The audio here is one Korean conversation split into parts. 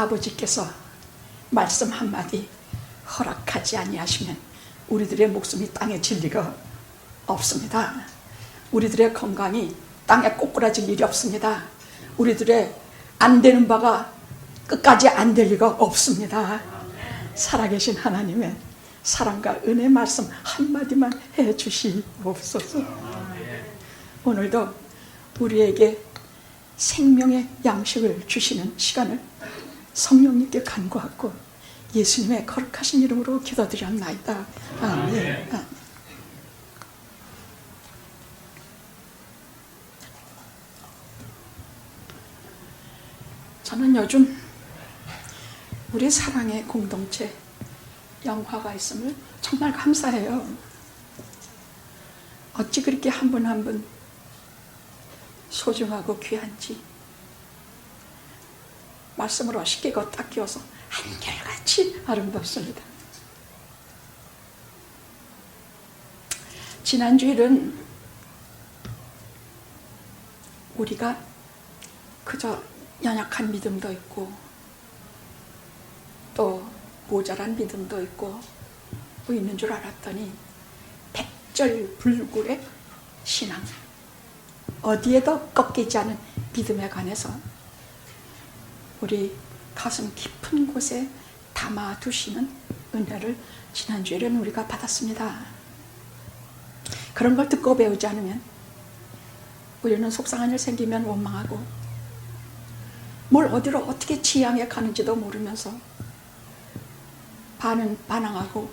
아버지께서 말씀 한마디 허락하지 아니하시면 우리들의 목숨이 땅에 질 리가 없습니다. 우리들의 건강이 땅에 꼬꾸라질 일이 없습니다. 우리들의 안 되는 바가 끝까지 안 될 리가 없습니다. 살아계신 하나님의 사랑과 은혜 말씀 한마디만 해주시옵소서. 오늘도 우리에게 생명의 양식을 주시는 시간을 성령님께 간구하고 예수님의 거룩하신 이름으로 기도드렸나이다. 아멘. 저는 요즘 우리 사랑의 공동체 영화가 있음을 정말 감사해요. 어찌 그렇게 한 분 한 분 소중하고 귀한지 말씀으로 쉽게 딱 끼워서 한결같이 아름답습니다. 지난주일은 우리가 그저 연약한 믿음도 있고 또 모자란 믿음도 있고 뭐 있는 줄 알았더니 백절불굴의 신앙, 어디에도 꺾이지 않은 믿음에 관해서 우리 가슴 깊은 곳에 담아두시는 은혜를 지난주에는 우리가 받았습니다. 그런 걸 듣고 배우지 않으면 우리는 속상한 일 생기면 원망하고 뭘 어디로 어떻게 지향해 가는지도 모르면서 반은 반항하고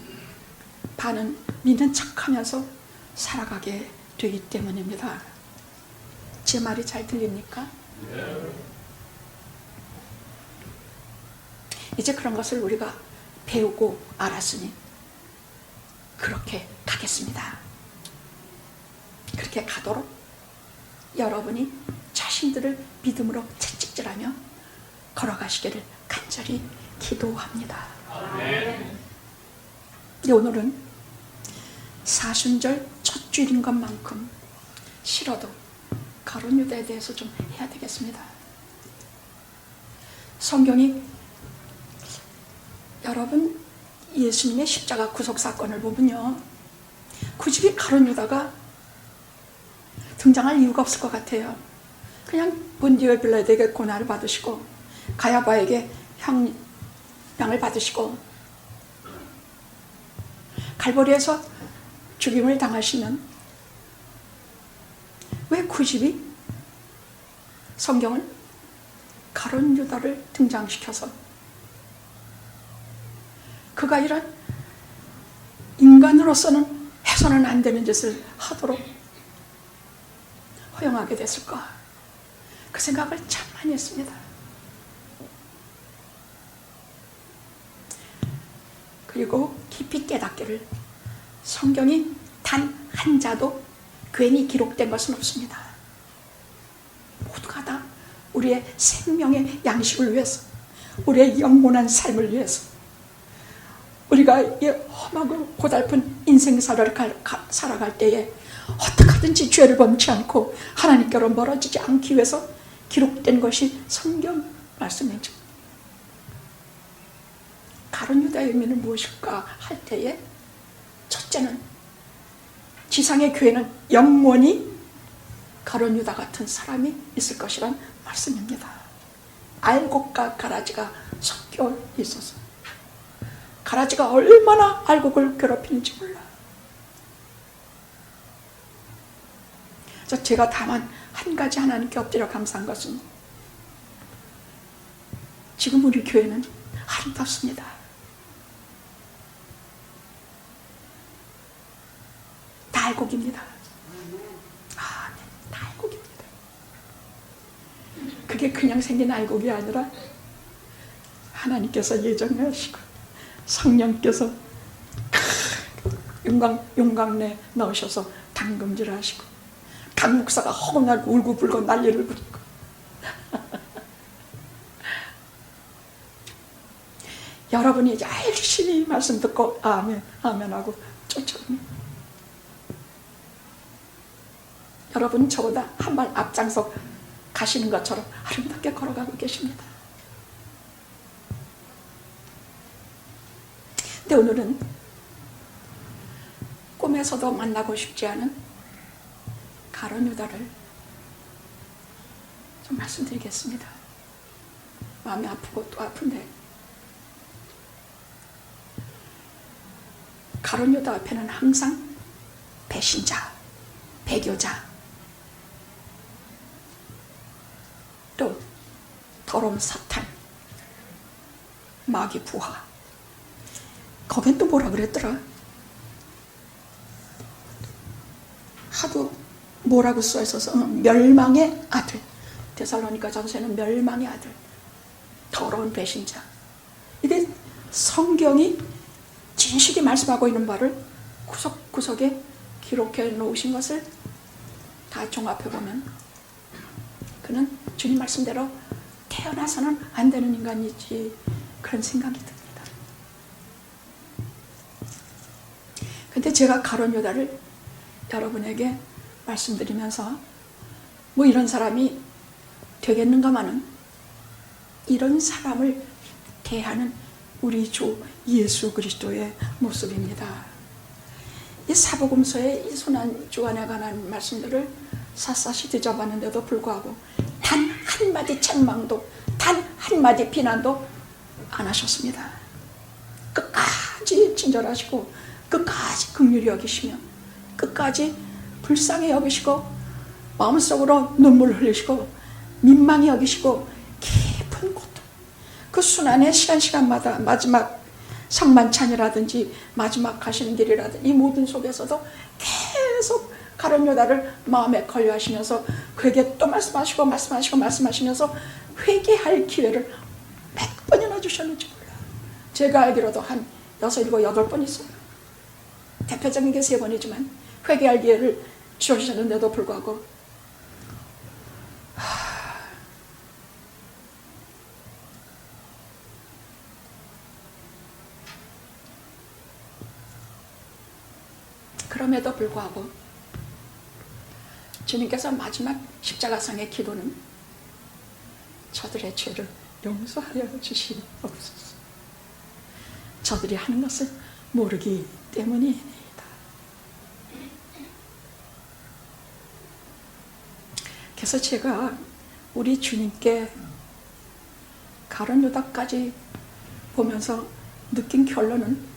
반은 믿는 척하면서 살아가게 되기 때문입니다. 제 말이 잘 들립니까? 이제 그런 것을 우리가 배우고 알았으니 그렇게 가겠습니다. 그렇게 가도록 여러분이 자신들을 믿음으로 채찍질하며 걸어가시기를 간절히 기도합니다. 오늘은 사순절 첫 주일인 것만큼 싫어도 가룟 유다에 대해서 좀 해야 되겠습니다. 성경이 여러분 예수님의 십자가 구속 사건을 보면요, 굳이 가룟 유다가 등장할 이유가 없을 것 같아요. 그냥 본디오 빌라도에게 고난을 받으시고 가야바에게 형량을 받으시고 갈보리에서 죽임을 당하시는 왜 굳이 성경은 가룟 유다를 등장시켜서 그가 이런 인간으로서는 해서는 안 되는 짓을 하도록 허용하게 됐을까? 그 생각을 참 많이 했습니다. 그리고 깊이 깨닫기를 성경이 단 한 자도 괜히 기록된 것은 없습니다. 모두가 다 우리의 생명의 양식을 위해서, 우리의 영원한 삶을 위해서, 우리가 이 험하고 고달픈 인생사를 살아갈 때에 어떻게 하든지 죄를 범치 않고 하나님께로 멀어지지 않기 위해서 기록된 것이 성경 말씀이죠. 가룟 유다의 의미는 무엇일까 할 때에 첫째는 지상의 교회는 영원히 가룟 유다 같은 사람이 있을 것이란 말씀입니다. 알곡과 가라지가 섞여 있어서 가라지가 얼마나 알곡을 괴롭히는지 몰라. 그래서 제가 다만 한 가지 하나님께 엎드려 감사한 것은 지금 우리 교회는 아름답습니다. 다 알곡입니다. 네, 다 알곡입니다. 그게 그냥 생긴 알곡이 아니라 하나님께서 예정하시고 성령께서 용광내 넣으셔서 담금질 하시고 강 목사가 허공날 울고불고 난리를 부리고 여러분이 열심히 말씀 듣고 아멘 아멘 하고 쫓아옵니다. 여러분 저보다 한 발 앞장서 가시는 것처럼 아름답게 걸어가고 계십니다. 근데 오늘은 꿈에서도 만나고 싶지 않은 가룟 유다를 좀 말씀드리겠습니다. 마음이 아프고 또 아픈데, 가룟 유다 앞에는 항상 배신자, 배교자, 또 더러운 사탄, 마귀 부하, 거긴 또 뭐라 그랬더라? 하도 뭐라고 써 있어서 멸망의 아들, 데살로니가 전서에는 멸망의 아들, 더러운 배신자. 이게 성경이 진실이 말씀하고 있는 바를 구석구석에 기록해 놓으신 것을 다 종합해 보면 그는 주님 말씀대로 태어나서는 안 되는 인간이지, 그런 생각이 듭니다. 근데 제가 가룟 유다를 여러분에게 말씀드리면서 뭐 이런 사람이 되겠는가마는, 이런 사람을 대하는 우리 주 예수 그리스도의 모습입니다. 이 사복음서의 이 순한 주안에 관한 말씀들을 샅샅이 뒤져봤는데도 불구하고 단 한마디 책망도, 단 한마디 비난도 안 하셨습니다. 끝까지 친절하시고, 끝까지 긍휼히 여기시며, 끝까지 불쌍히 여기시고, 마음속으로 눈물을 흘리시고, 민망히 여기시고, 깊은 고통, 그 순환의 시간마다 마지막 상만찬이라든지 마지막 가시는 길이라든지 이 모든 속에서도 계속 가룟 유다를 마음에 걸려하시면서 그에게 또 말씀하시면서 회개할 기회를 몇 번이나 주셨는지 몰라요. 제가 알기로도 한 6, 7, 8번 있어요. 대표적인 게 3번이지만 회개할 기회를 주셨는데도 불구하고 그럼에도 불구하고 주님께서 마지막 십자가상의 기도는 저들의 죄를 용서하여 주시옵소서. 저들이 하는 것을 모르기 때문이니이다. 그래서 제가 우리 주님께 가룟 유다까지 보면서 느낀 결론은,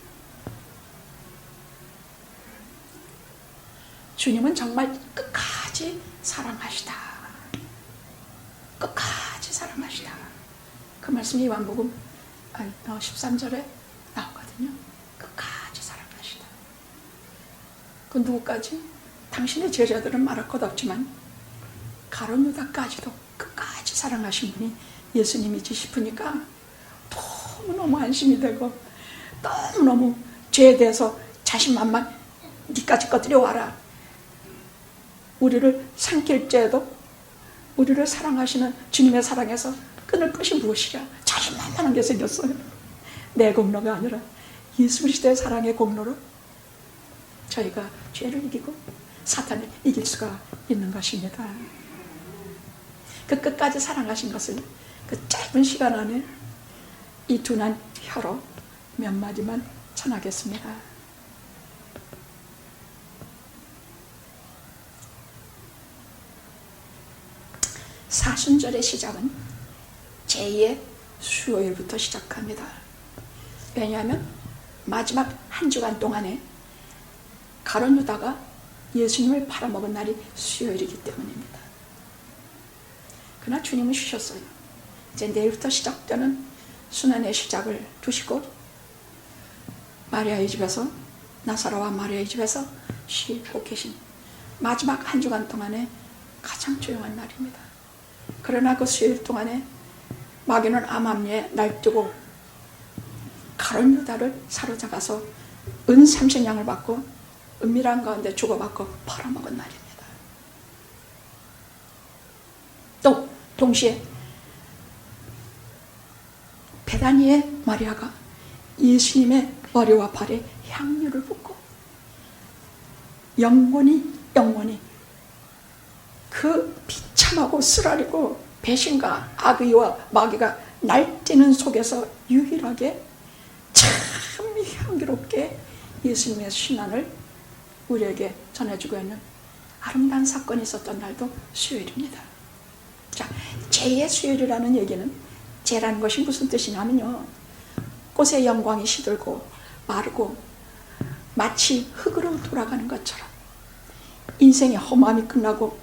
주님은 정말 끝까지 사랑하시다. 끝까지 사랑하시다. 그 말씀이 요한복음 13절에 나오거든요. 끝까지 사랑하시다. 그 누구까지? 당신의 제자들은 말할 것 없지만 가룟 유다까지도 끝까지 사랑하신 분이 예수님이지 싶으니까 너무너무 안심이 되고, 너무너무 죄에 대해서 자신만만 니까지 꺼뜨려 와라. 우리를 삼킬죄에도 우리를 사랑하시는 주님의 사랑에서 끊을 것이 무엇이랴? 자신만만한 게 생겼어요. 내 공로가 아니라 예수 그리스도의 사랑의 공로로 저희가 죄를 이기고 사탄을 이길 수가 있는 것입니다. 그 끝까지 사랑하신 것을 그 짧은 시간 안에 이 둔한 혀로 몇 마디만 전하겠습니다. 사순절의 시작은 제2의 수요일부터 시작합니다. 왜냐하면 마지막 한 주간 동안에 가룟 유다가 예수님을 팔아먹은 날이 수요일이기 때문입니다. 그러나 주님은 쉬셨어요. 이제 내일부터 시작되는 순환의 시작을 두시고 마리아의 집에서, 나사로와 마리아의 집에서 쉬고 계신 마지막 한 주간 동안에 가장 조용한 날입니다. 그러나 그 수요일 동안에 마귀는 암암리에 날뛰고 가룟 유다를 사로잡아서 은 30냥을 받고 은밀한 가운데 주고받고 팔아먹은 날입니다. 또 동시에 베다니의 마리아가 예수님의 머리와 발에 향유를 붓고 영원히 그 비참하고 쓰라리고 배신과 악의와 마귀가 날뛰는 속에서 유일하게 참 참 향기롭게 예수님의 신앙을 우리에게 전해주고 있는 아름다운 사건이 있었던 날도 수요일입니다. 자, 제 수요일이라는 얘기는, 제라는 것이 무슨 뜻이냐면요, 꽃의 영광이 시들고 마르고 마치 흙으로 돌아가는 것처럼 인생의 허무함이 끝나고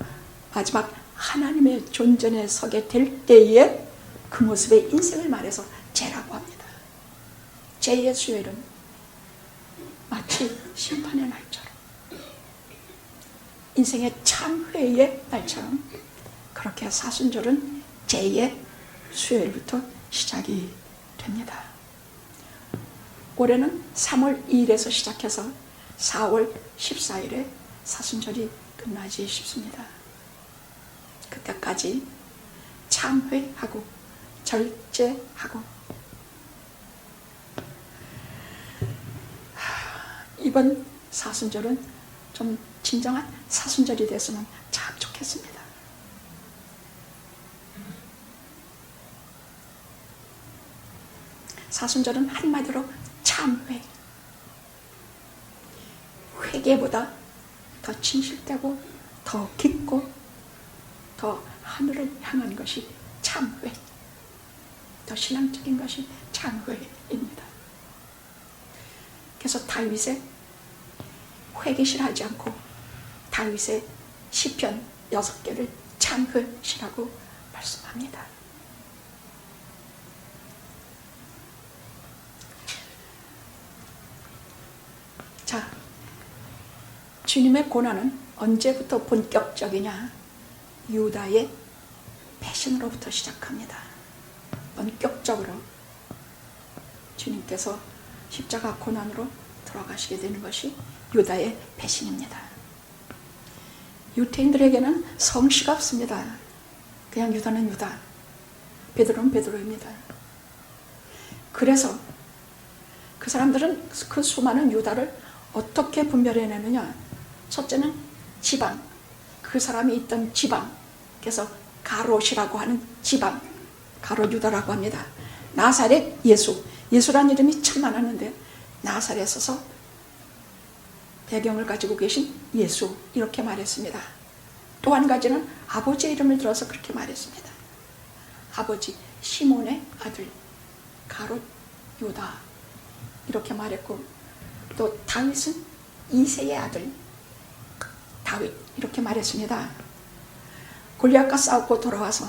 마지막 하나님의 존전에 서게 될 때에 그 모습의 인생을 말해서 제라고 합니다. 제의 수요일은 마치 심판의 날처럼, 인생의 참회의 날처럼, 그렇게 사순절은 제의 수요일부터 시작이 됩니다. 올해는 3월 2일에서 시작해서 4월 14일에 사순절이 끝나지 싶습니다. 그때까지 참회하고 절제하고, 이번 사순절은 좀 진정한 사순절이 됐으면 참 좋겠습니다. 사순절은 한마디로 참회, 회개보다 더 진실되고 더 깊고 더 하늘을 향한 것이 참회, 더 신앙적인 것이 참회입니다. 그래서 다윗의 회개시하지 않고 다윗의 시편 6개를 참회시라고 말씀합니다. 자, 주님의 고난은 언제부터 본격적이냐? 유다의 배신으로부터 시작합니다. 본격적으로 주님께서 십자가 고난으로 들어가시게 되는 것이 유다의 배신입니다. 유태인들에게는 성씨가 없습니다. 그냥 유다는 유다, 베드로는 베드로입니다. 그래서 그 사람들은 그 수많은 유다를 어떻게 분별해내느냐? 첫째는 지방, 그 사람이 있던 지방, 그래서 가롯이라고 하는 지방, 가롯 유다라고 합니다. 나사렛 예수, 예수라는 이름이 참 많았는데 나사렛에 서서 배경을 가지고 계신 예수, 이렇게 말했습니다. 또 한 가지는 아버지의 이름을 들어서 그렇게 말했습니다. 아버지 시몬의 아들 가롯 유다, 이렇게 말했고, 또 다윗은 이새의 아들 다윗, 이렇게 말했습니다. 골리앗과 싸우고 돌아와서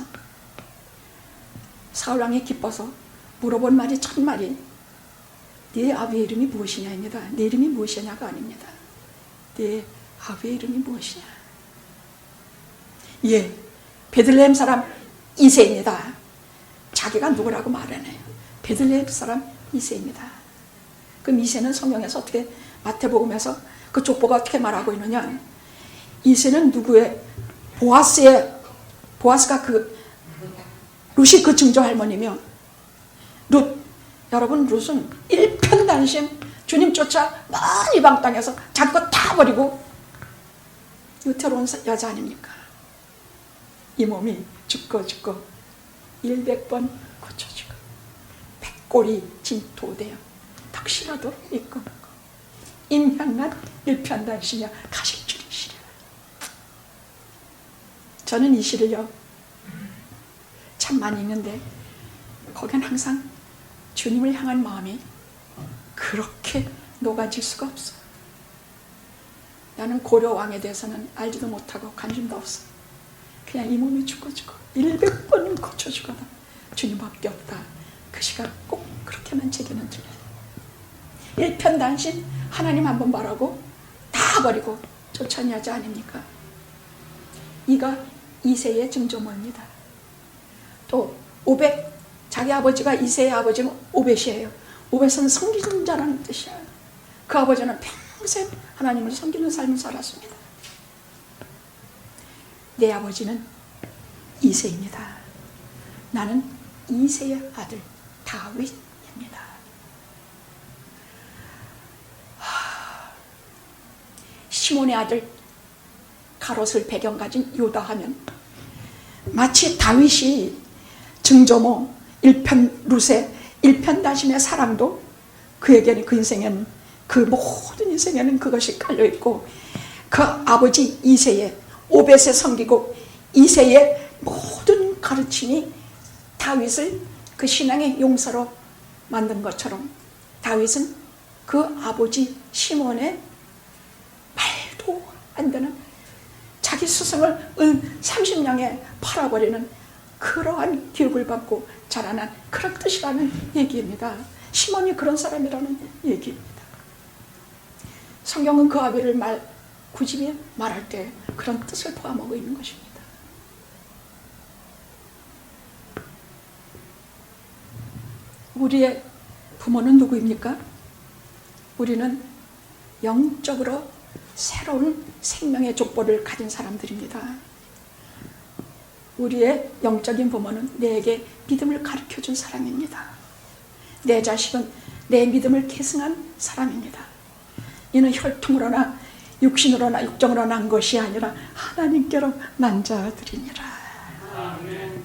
사울왕이 기뻐서 물어본 말이 첫 말이 네 아비의 이름이 무엇이냐입니다. 내 이름이 무엇이냐가 아닙니다. 네 아비의 이름이 무엇이냐? 예, 베들레헴 사람 이새입니다. 자기가 누구라고 말하네요. 베들레헴 사람 이새입니다. 그럼 이새는 성경에서 어떻게, 마태복음에서 그 족보가 어떻게 말하고 있느냐? 이새는 누구의, 보아스가 그 룻이 그 증조 할머니며, 룻, 여러분 룻은 일편단심 주님 쫓아 많이 이방 땅에서 자기 거 다 버리고 유태로운 여자 아닙니까? 이 몸이 죽고 100번 고쳐주고 백골이 진토되어 덕시라도 있고 인향난 일편단심이여 가식줄이시라. 저는 이 시를요 참 많이 읽는데 거긴 항상 주님을 향한 마음이 그렇게 녹아질 수가 없어. 나는 고려 왕에 대해서는 알지도 못하고 관심도 없어. 그냥 이 몸이 죽고 100번은 고쳐주거나 주님밖에 없다. 그 시각 꼭 그렇게만 제게는 들려요. 일편단심 하나님 한번 말하고 다 버리고 쫓아낸 여자 아닙니까? 이가 이새의 증조모입니다. 또 오벳, 자기 아버지가 이새의 아버지는 오벳이에요. 오벳은 섬기는 자라는 뜻이에요. 그 아버지는 평생 하나님을 섬기는 삶을 살았습니다. 내 아버지는 이새입니다. 나는 이새의 아들 다윗입니다. 시몬의 아들 가롯을 배경 가진 유다 하면 마치 다윗이 증조모 룻의 일편단심의 사랑도 그에게는 그 인생에는 그 모든 인생에는 그것이 깔려있고 그 아버지 이새의 오벳의 섬기고 이새의 모든 가르침이 다윗을 그 신앙의 용사로 만든 것처럼 다윗은 그 아버지 시몬의 말도 안 되는 자기 스승을 은 30냥에 팔아버리는 그러한 교육을 받고 자라난 그런 뜻이라는 얘기입니다. 시몬이 그런 사람이라는 얘기입니다. 성경은 그 아비를 굳이 말할 때 그런 뜻을 포함하고 있는 것입니다. 우리의 부모는 누구입니까? 우리는 영적으로 새로운 생명의 족보를 가진 사람들입니다. 우리의 영적인 부모는 내게 믿음을 가르쳐준 사람입니다. 내 자식은 내 믿음을 계승한 사람입니다. 이는 혈통으로나 육신으로나 육정으로 난 것이 아니라 하나님께로 난 자들이니라. 아멘.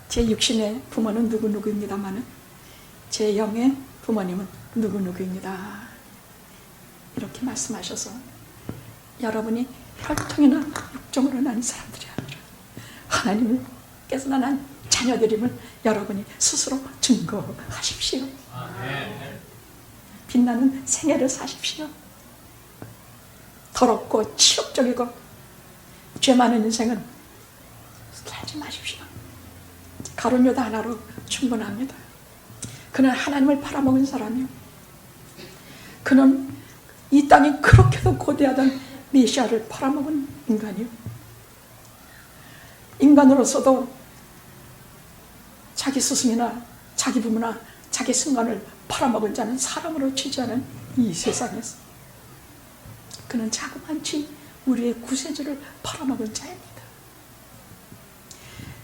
제 육신의 부모는 누구누구입니다마는 제 영의 부모님은 누구누구입니다. 이렇게 말씀하셔서 여러분이 혈통이나 육정으로 난 사람들이 아니라 하나님께서 난 자녀들임을 여러분이 스스로 증거하십시오. 아멘. 빛나는 생애를 사십시오. 더럽고 치욕적이고 죄 많은 인생은 살지 마십시오. 가룟 유다 하나로 충분합니다. 그는 하나님을 팔아먹은 사람이요, 그는 이 땅이 그렇게도 고대하던 메시아를 팔아먹은 인간이요, 인간으로서도 자기 스승이나 자기 부모나 자기 승관을 팔아먹은 자는 사람으로 치지 않은 이 세상에서 그는 자그만치 우리의 구세주를 팔아먹은 자입니다.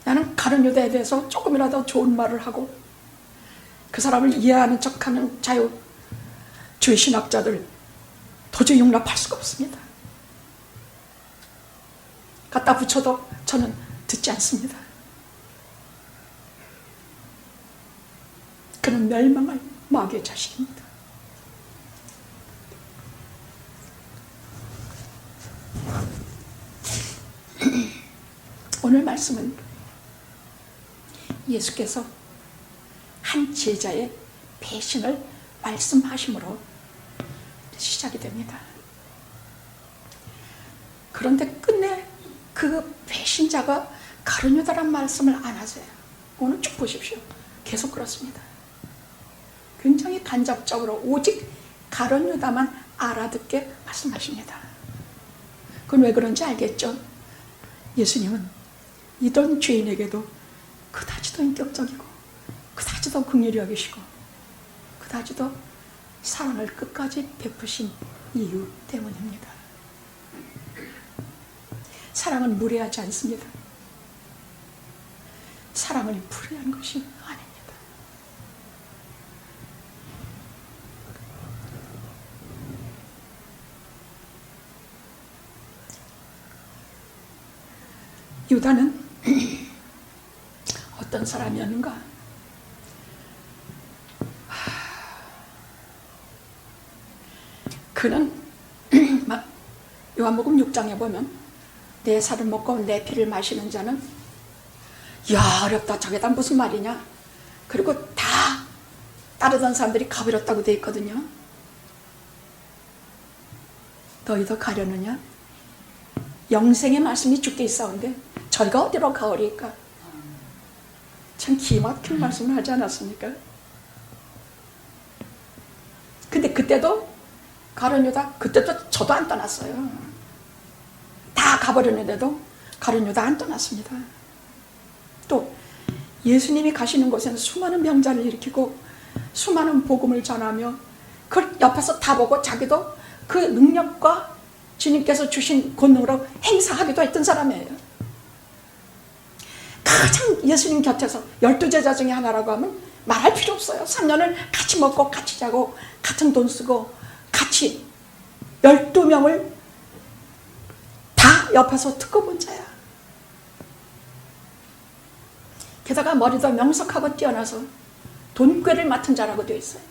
나는 가룟 유다에 대해서 조금이라도 좋은 말을 하고 그 사람을 이해하는 척하는 자유주의 신학자들 도저히 용납할 수가 없습니다. 갖다 붙여도 저는 듣지 않습니다. 그는 멸망할 마귀의 자식입니다. 오늘 말씀은 예수께서 한 제자의 배신을 말씀하심으로 시작이 됩니다. 그런데 끝내 그 배신자가 가룟 유다란 말씀을 안 하세요. 오늘 쭉 보십시오. 계속 그렇습니다. 굉장히 간접적으로 오직 가룟 유다만 알아듣게 말씀하십니다. 그건 왜 그런지 알겠죠? 예수님은 이런 죄인에게도 그다지도 인격적이고 그다지도 긍휼히 여기시고 그다지도 사랑을 끝까지 베푸신 이유 때문입니다. 사랑은 무례하지 않습니다. 사랑은 불의한 것이 아닙니다. 유다는 어떤 사람이었는가? 그는 요한복음 6장에 보면 내 살을 먹고 내 피를 마시는 자는 야 어렵다, 저게 다 무슨 말이냐, 그리고 다 따르던 사람들이 가버렸다고 돼 있거든요. 너희도 가려느냐? 영생의 말씀이 주께 있사온데 저희가 어디로 가오리까? 참 기막힌 말씀을 하지 않았습니까? 근데 그때도 가룟 유다, 그때도 저도 안 떠났어요. 다 가버렸는데도 가룟 유다 안 떠났습니다. 또 예수님이 가시는 곳에는 수많은 병자를 일으키고 수많은 복음을 전하며 그 옆에서 다 보고 자기도 그 능력과 주님께서 주신 권능으로 행사하기도 했던 사람이에요. 가장 예수님 곁에서 12제자 중에 하나라고 하면 말할 필요 없어요. 3년을 같이 먹고 같이 자고 같은 돈 쓰고 같이 12명을 다 옆에서 듣고 본 자야. 게다가 머리도 명석하고 뛰어나서 돈꾀를 맡은 자라고 되어 있어요.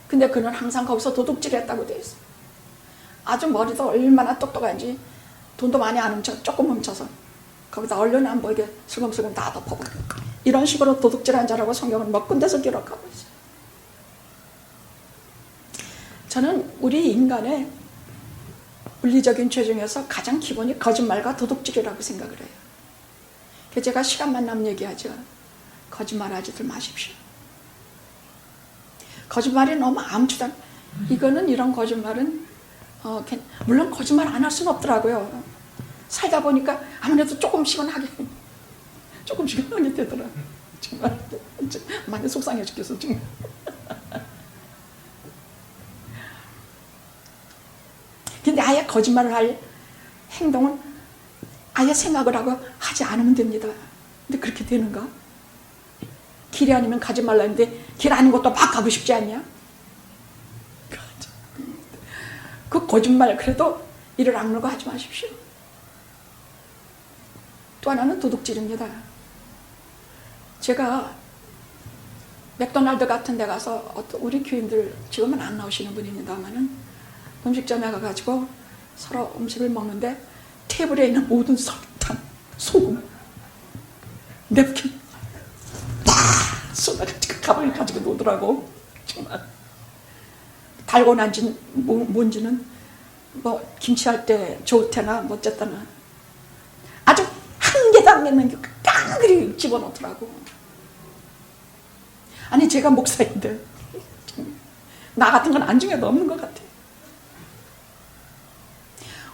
근데 그는 항상 거기서 도둑질했다고 되어 있어요. 아주 머리도 얼마나 똑똑한지 돈도 많이 안 훔쳐, 조금 훔쳐서 거기다 얼른 안 보이게 슬금슬금 다 덮어버려. 이런 식으로 도둑질한 자라고 성경은 몇 군데서 기록하고 있어요. 저는 우리 인간의 물리적인 죄 중에서 가장 기본이 거짓말과 도둑질이라고 생각을 해요. 그래서 제가 시간만 나면 얘기하죠. 거짓말하지들 마십시오. 거짓말이 너무 암투단. 이거는 이런 거짓말은 물론 거짓말 안 할 수는 없더라고요. 살다 보니까 아무래도 조금씩은 하게 되더라. 정말 많이 속상해 죽겠어 지금. 근데 아예 거짓말을 할 행동은 아예 생각을 하고 하지 않으면 됩니다. 근데 그렇게 되는가? 길이 아니면 가지 말라 했는데 길 아닌 것도 막 가고 싶지 않냐? 그 거짓말 그래도 이를 악물고 하지 마십시오. 또 하나는 도둑질입니다. 제가 맥도날드 같은 데 가서 우리 교인들 지금은 안 나오시는 분입니다만은 음식점에 가가지고 서로 음식을 먹는데 테이블에 있는 모든 설탕, 소금, 냅킨 다 쏟아가지고 가방에 가지고 노더라고. 정말 달고 난지 뭔지는 뭐 김치할 때 좋을 테나 뭐 어쨌거나 아주 한 개도 안 내는 깡그리 집어넣더라고. 아니 제가 목사인데 나 같은 건 안중에도 없는 것 같아.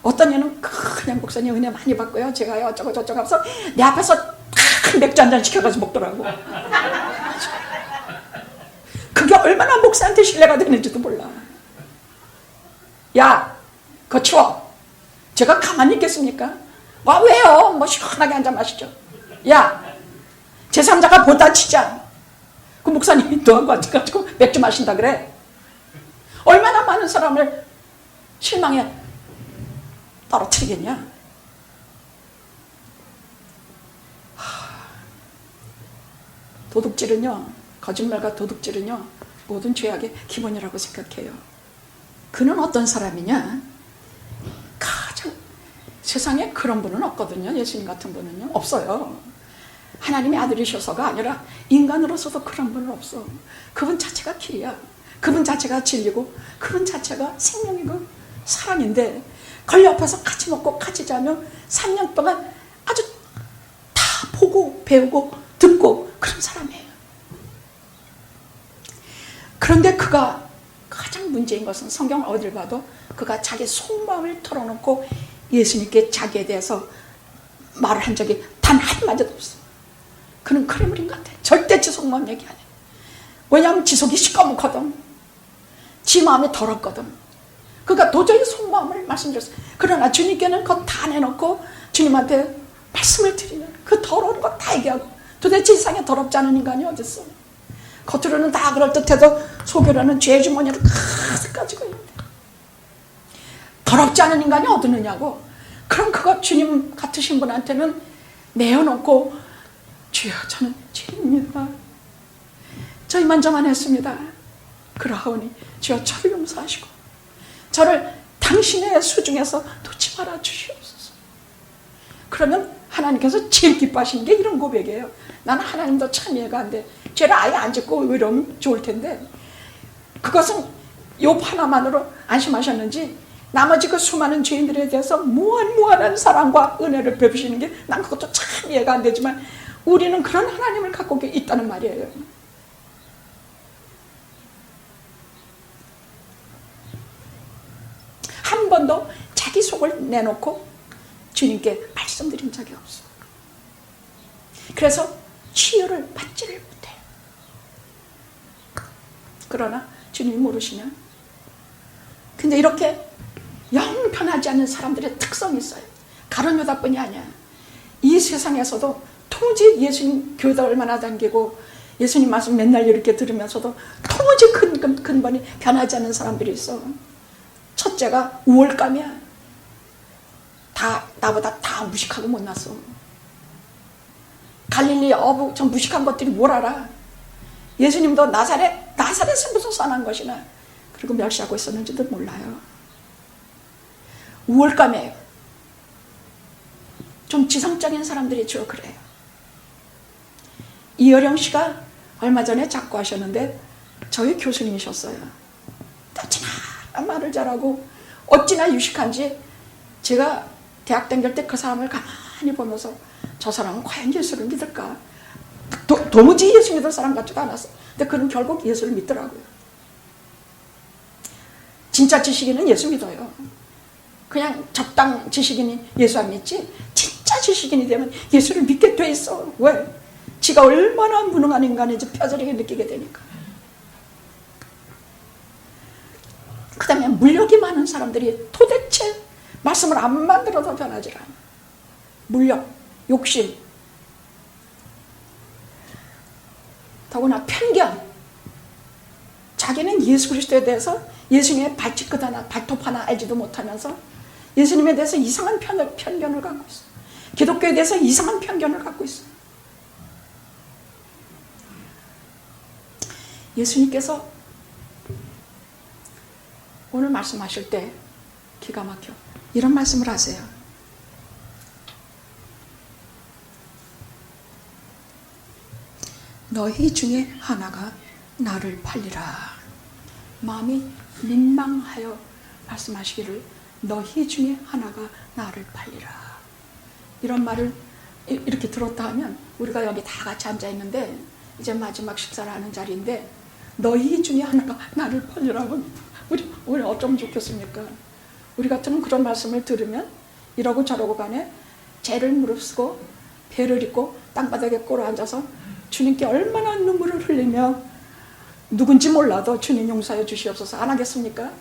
어떤 년은 그냥 목사님 은혜 많이 받고요. 제가요 어쩌고 저쩌고 하면서 내 앞에서 맥주 한잔 시켜가지고 먹더라고. 그게 얼마나 목사한테 신뢰가 되는지도 몰라. 야, 그거 치워. 제가 가만히 있겠습니까? 와, 왜요? 뭐 시원하게 한잔 마시죠. 야, 제3자가 보다 치자. 그 목사님이 너하고 앉아가지고 맥주 마신다 그래. 얼마나 많은 사람을 실망해 떨어뜨리겠냐? 도둑질은요, 거짓말과 도둑질은요, 모든 죄악의 기본이라고 생각해요. 그는 어떤 사람이냐? 가장 세상에 그런 분은 없거든요. 예수님 같은 분은요, 없어요. 하나님의 아들이셔서가 아니라 인간으로서도 그런 분은 없어. 그분 자체가 길이야. 그분 자체가 진리고 그분 자체가 생명이고 사랑인데 걸려 앞에서 같이 먹고 같이 자며 3년 동안 아주 다 보고 배우고 듣고 그런 사람이에요. 그런데 그가 가장 문제인 것은 성경을 어딜 봐도 그가 자기 속마음을 털어놓고 예수님께 자기에 대해서 말을 한 적이 단 한마디도 없어. 그는 크레물인 것 같아. 절대 지 속마음 얘기 안 해. 왜냐하면 지 속이 시꺼멓거든. 지 마음이 더럽거든. 그러니까 도저히 속마음을 말씀드렸어요. 그러나 주님께는 그거 다 내놓고 주님한테 말씀을 드리면 그 더러운 거 다 얘기하고 도대체 세상에 더럽지 않은 인간이 어딨어. 겉으로는 다 그럴듯해도 속으로는 죄 주머니를 가득 가지고 있는데 더럽지 않은 인간이 어디 있느냐고. 그럼 그거 주님 같으신 분한테는 내어놓고 주여 저는 죄인입니다. 저 이만저만 했습니다. 그러하오니 주여 저를 용서하시고 저를 당신의 수중에서 놓지 말아 주시옵소서. 그러면 하나님께서 제일 기뻐하시는 게 이런 고백이에요. 나는 하나님도 참 이해가 안 돼. 죄를 아예 안 짓고 이러면 좋을 텐데 그것은 욥 하나만으로 안심하셨는지 나머지 그 수많은 죄인들에 대해서 무한무한한 사랑과 은혜를 베푸시는 게 난 그것도 참 이해가 안 되지만 우리는 그런 하나님을 갖고 있다는 말이에요. 한 번도 자기 속을 내놓고 주님께 말씀드린 적이 없어. 그래서 치유를 받지를 못해요. 그러나 주님이 모르시면. 근데 이렇게 영 변하지 않는 사람들의 특성이 있어요. 가룟 유다뿐이 아니야. 이 세상에서도 도무지 예수님 교회도 얼마나 다니고 예수님 말씀 맨날 이렇게 들으면서도 도무지 근본이 변하지 않는 사람들이 있어. 첫째가 우월감이야. 나보다 다 무식하고 못났어. 갈릴리 어부 저 무식한 것들이 뭘 알아. 예수님도 나사렛에 무슨 선한 것이나 그리고 멸시하고 있었는지도 몰라요. 우월감이에요. 좀 지성적인 사람들이 주로 그래요. 이어령 씨가 얼마 전에 작고하셨는데 저희 교수님이셨어요. 어찌나 말을 잘하고 어찌나 유식한지 제가 대학 다닐 때 그 사람을 가만히 보면서 저 사람은 과연 예수를 믿을까? 도무지 예수 믿을 사람 같지도 않았어요. 근데 그는 결국 예수를 믿더라고요. 진짜 지식인은 예수 믿어요. 그냥 적당 지식인이 예수 안 믿지 진짜 지식인이 되면 예수를 믿게 돼 있어. 왜? 지가 얼마나 무능한 인간인지 뼈저리게 느끼게 되니까. 그 다음에 물욕이 많은 사람들이 도대체 말씀을 안 만들어도 변하지 않아. 물욕, 욕심, 더구나 편견. 자기는 예수 그리스도에 대해서 예수님의 발짓끝 하나 발톱 하나 알지도 못하면서 예수님에 대해서 이상한 편견을 갖고 있어. 기독교에 대해서 이상한 편견을 갖고 있어. 예수님께서 오늘 말씀하실 때 기가 막혀 이런 말씀을 하세요. 너희 중에 하나가 나를 팔리라. 마음이 민망하여 말씀하시기를 너희 중에 하나가 나를 팔리라. 이런 말을 이렇게 들었다 하면 우리가 여기 다 같이 앉아 있는데 이제 마지막 식사를 하는 자리인데 너희 중에 하나가 나를 팔리라고 우리 어쩌면 좋겠습니까? 우리 같으면 그런 말씀을 들으면 이러고 저러고 간에 죄를 무릅쓰고 배를 입고 땅바닥에 꿇어 앉아서 주님께 얼마나 눈물을 흘리며 누군지 몰라도 주님 용서해 주시옵소서 안 하겠습니까?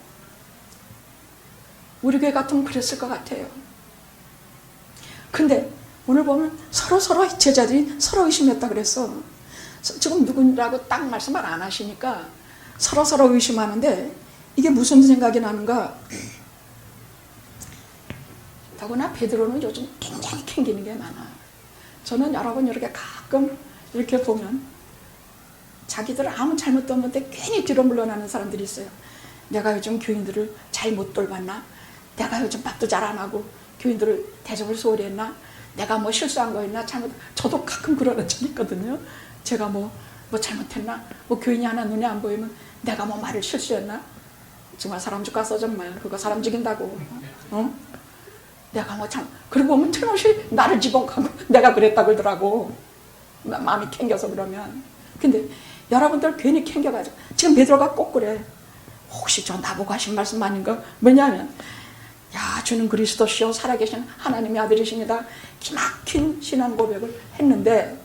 우리 교회 같으면 그랬을 것 같아요. 근데 오늘 보면 서로 제자들이 서로 의심했다 그랬어. 지금 누구라고 딱 말씀을 안 하시니까 서로 의심하는데 이게 무슨 생각이 나는가? 더구나 베드로는 요즘 굉장히 캥기는 게 많아. 저는 여러분 이렇게 가끔 이렇게 보면 자기들 아무 잘못도 없는데 괜히 뒤로 물러나는 사람들이 있어요. 내가 요즘 교인들을 잘 못 돌봤나? 내가 요즘 밥도 잘 안 하고 교인들을 대접을 소홀히 했나? 내가 뭐 실수한 거 있나? 저도 가끔 그러는 적 있거든요. 제가 뭐 잘못했나? 뭐 교인이 하나 눈에 안 보이면 내가 뭐 말을 실수했나? 정말 사람 죽겠어 정말. 그거 사람 죽인다고. 내가 뭐 그러고 보면 틀림없이 나를 지목하고 내가 그랬다 그러더라고. 마음이 캥겨서 그러면. 근데 여러분들 괜히 캥겨가지고 지금 베드로가 꼭 그래. 혹시 저 나보고 하신 말씀 아닌가? 뭐냐면 야 주는 그리스도시요 살아계신 하나님의 아들이십니다. 기막힌 신앙 고백을 했는데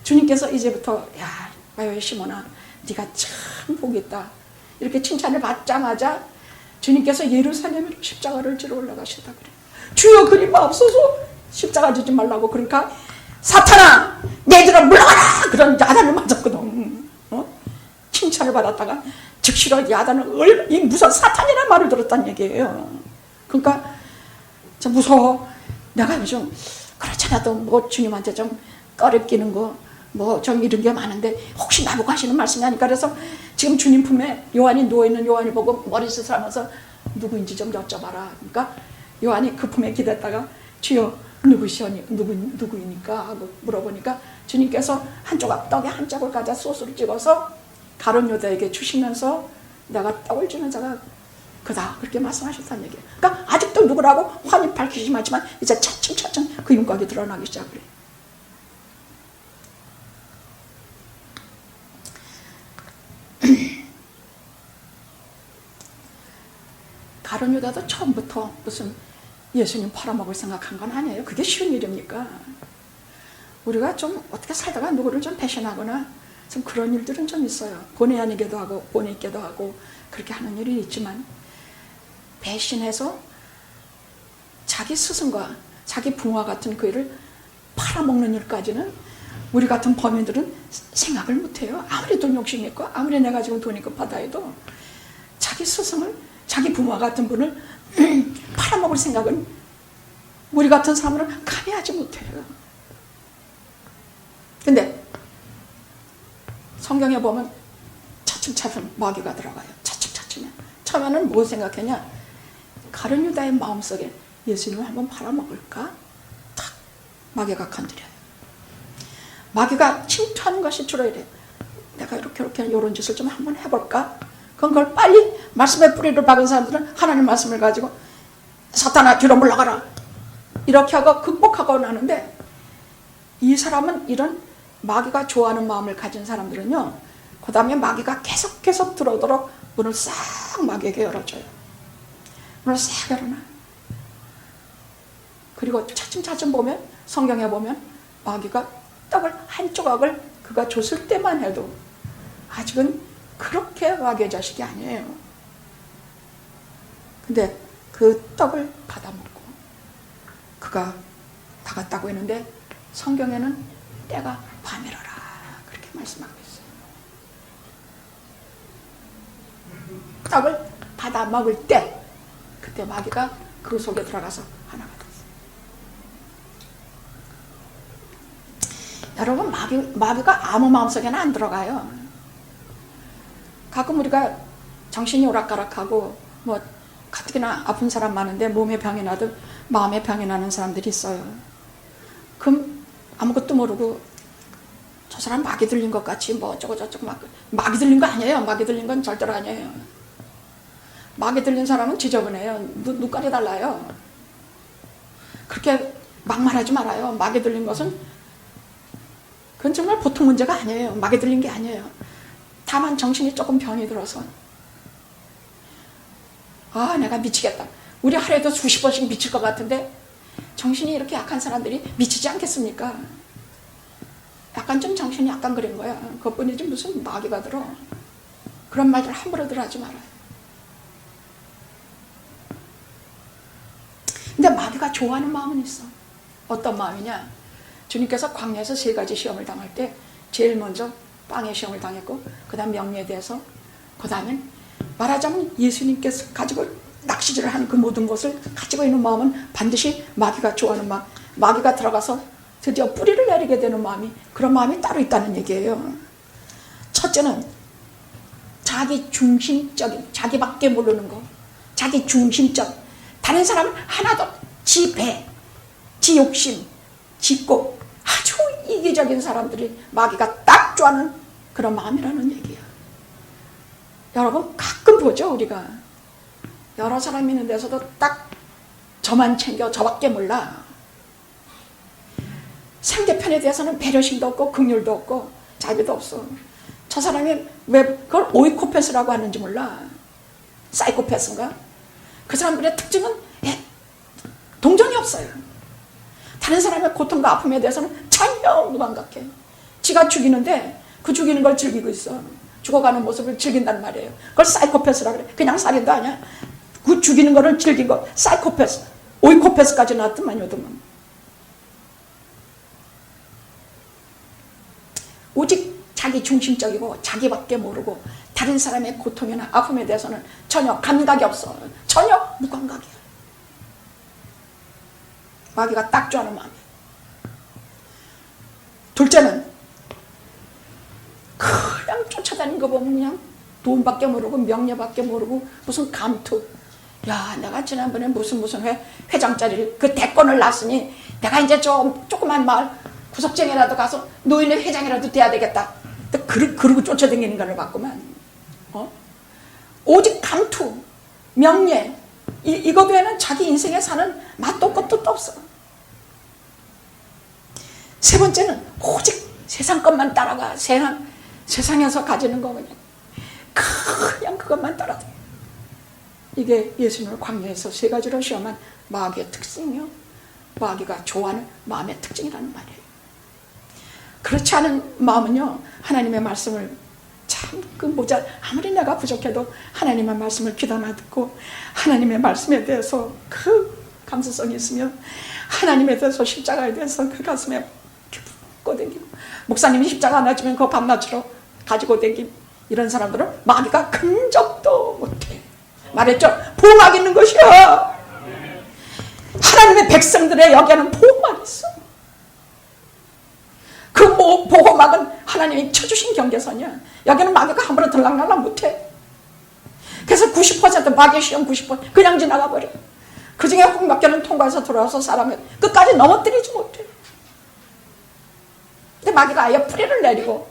주님께서 이제부터 야 봐요 시몬아 네가 참 복이 있다 이렇게 칭찬을 받자마자 주님께서 예루살렘으로 십자가를 지러 올라가시다 그래. 주여 그리 마옵소서 십자가 지지 말라고. 그러니까 사탄아 내들아 물러가라 그런 야단을 맞았거든. 칭찬을 받았다가 즉시로 야단을 이 무슨 사탄이라는 말을 들었다는 얘기예요. 그러니까 참 무서워. 내가 요즘 그렇잖아도 뭐 주님한테 좀 꺼리끼는 거 뭐 좀 이런 게 많은데 혹시 나보고 하시는 말씀이 아닐까. 그래서 지금 주님 품에 요한이 누워있는 요한이 보고 머리숱을 하면서 누구인지 좀 여쭤봐라. 그러니까 요한이 그 품에 기댔다가 주여 누구이니까 하고 물어보니까 주님께서 한 조각 떡에 한 짝을 가져 소스를 찍어서 가룟 유다에게 주시면서 내가 떡을 주는 자가 그다 그렇게 말씀하셨다는 얘기예요. 그러니까 아직도 누구라고 환히 밝히지 않지만 이제 차츰 그 윤곽이 드러나기 시작을 해요. 가룟 유다도 처음부터 무슨 예수님 팔아먹을 생각한 건 아니에요. 그게 쉬운 일입니까? 우리가 좀 어떻게 살다가 누구를 좀 배신하거나 좀 그런 일들은 좀 있어요. 본의 아니게도 하고 본의 있게도 하고 그렇게 하는 일이 있지만 배신해서 자기 스승과 자기 부모와 같은 그 일을 팔아먹는 일까지는 우리 같은 범인들은 생각을 못해요. 아무리 돈 욕심이 있고 아무리 내가 지금 돈이 급하다 해도 자기 스승을 자기 부모와 같은 분을 팔아먹을 생각은 우리 같은 사람은 감히 하지 못해요. 근데 성경에 보면 차츰차츰 마귀가 들어가요. 차츰차츰. 처음에는 뭐 생각했냐? 가룟 유다의 마음속에 예수님을 한번 팔아먹을까? 탁 마귀가 건드려요. 마귀가 침투하는 것이 주로 이래요. 내가 이렇게 이런 짓을 좀 한번 해볼까? 그걸 빨리 말씀의 뿌리를 박은 사람들은 하나님 말씀을 가지고 사탄아 뒤로 물러가라 이렇게 하고 극복하고 나는데, 이 사람은 이런 마귀가 좋아하는 마음을 가진 사람들은요, 그 다음에 마귀가 계속 들어오도록 문을 싹 마귀에게 열어줘요. 문을 싹 열어놔. 그리고 차츰차츰 보면, 성경에 보면 마귀가 떡을 한 조각을 그가 줬을 때만 해도 아직은 그렇게 마귀의 자식이 아니에요. 근데 그 떡을 받아먹고 그가 나갔다고 했는데, 성경에는 때가 밤이라라 그렇게 말씀하고 있어요. 떡을 받아먹을 때 그때 마귀가 그 속에 들어가서 하나가 됐어요. 여러분, 마귀가 아무 마음속에는 안 들어가요. 가끔 우리가 정신이 오락가락하고 뭐 가뜩이나 아픈 사람 많은데 몸에 병이 나든 마음에 병이 나는 사람들이 있어요. 그럼 아무것도 모르고 저 사람 마귀 들린 것 같이 뭐 어쩌고 저쩌고 마귀 들린 거 아니에요. 마귀 들린 건 절대로 아니에요. 마귀 들린 사람은 지저분해요. 눈깔이 달라요. 그렇게 막말하지 말아요. 마귀 들린 것은 그건 정말 보통 문제가 아니에요. 마귀 들린 게 아니에요. 다만 정신이 조금 병이 들어서 내가 미치겠다. 우리 하루에도 수십 번씩 미칠 것 같은데 정신이 이렇게 약한 사람들이 미치지 않겠습니까? 약간 좀 정신이 약간 그런 거야. 그것뿐이지 무슨 마귀가 들어. 그런 말들 함부로들 하지 말아요. 근데 마귀가 좋아하는 마음은 있어. 어떤 마음이냐? 주님께서 광야에서 3가지 시험을 당할 때 제일 먼저 빵의 시험을 당했고, 그 다음 명예에 대해서, 그 다음엔 말하자면 예수님께서 가지고 낚시질을 하는 그 모든 것을 가지고 있는 마음은 반드시 마귀가 좋아하는 마음, 마귀가 들어가서 드디어 뿌리를 내리게 되는 마음이, 그런 마음이 따로 있다는 얘기예요. 첫째는 자기 중심적인, 자기밖에 모르는 거, 자기 중심적, 다른 사람은 하나도, 지 배, 지 욕심, 지 꼭, 아주 이기적인 사람들이 마귀가 딱 좋아하는 그런 마음이라는 얘기예요. 여러분, 가끔 보죠. 우리가 여러 사람이 있는 데서도 딱 저만 챙겨, 저밖에 몰라. 상대편에 대해서는 배려심도 없고 긍휼도 없고 자비도 없어. 저 사람이 왜 그걸 오이코패스라고 하는지 몰라. 사이코패스인가? 그 사람들의 특징은 동정이 없어요. 다른 사람의 고통과 아픔에 대해서는 전혀 무감각해. 지가 죽이는데 그 죽이는 걸 즐기고 있어. 죽어가는 모습을 즐긴단 말이에요. 그걸 사이코패스라고 그래. 그냥 살인도 아니야. 그 죽이는 거를 즐긴 거 사이코패스, 오이코패스까지 나왔더만 요즘은. 오직 자기 중심적이고 자기밖에 모르고 다른 사람의 고통이나 아픔에 대해서는 전혀 감각이 없어. 전혀 무감각이야. 마귀가 딱 좋아하는 마음이야. 둘째는 그냥 쫓아다니는 거 보면 그냥 돈밖에 모르고 명예밖에 모르고 무슨 감투. 야, 내가 지난번에 무슨 회장 자리를 그 대권을 났으니 내가 이제 조그만 마을 구석쟁이라도 가서 노인의 회장이라도 돼야 되겠다. 그러고 쫓아다니는 거를 봤구만. 오직 감투, 명예, 이거 외에는 자기 인생에 사는 맛도 끝도 없어. 세 번째는 오직 세상 것만 따라가. 세상에서 가지는 거 그냥 그것만 따라가. 이게 예수님을 광야에서 3가지로 시험한 마귀의 특징이요. 마귀가 좋아하는 마음의 특징이라는 말이에요. 그렇지 않은 마음은요, 하나님의 말씀을 참 아무리 내가 부족해도 하나님의 말씀을 귀담아 듣고 하나님의 말씀에 대해서 그 감수성이 있으면 하나님에 대해서 십자가에 대해서 그 가슴에 품고 다니고, 목사님이 십자가 안 놔주면 그거 밤낮으로 가지고 다니고, 이런 사람들은 마귀가 근접도 못해. 말했죠? 보호막 있는 것이야. 하나님의 백성들의 여기에는 보호막 있어. 그 그 보호막은 하나님이 쳐주신 경계선이야. 여기는 마귀가 함부로 들락날락 못해. 그래서 90% 마귀 시험 90% 그냥 지나가 버려. 그 중에 혹 몇 개는 통과해서 들어와서 사람을 끝까지 넘어뜨리지 못해. 근데 마귀가 아예 뿌리를 내리고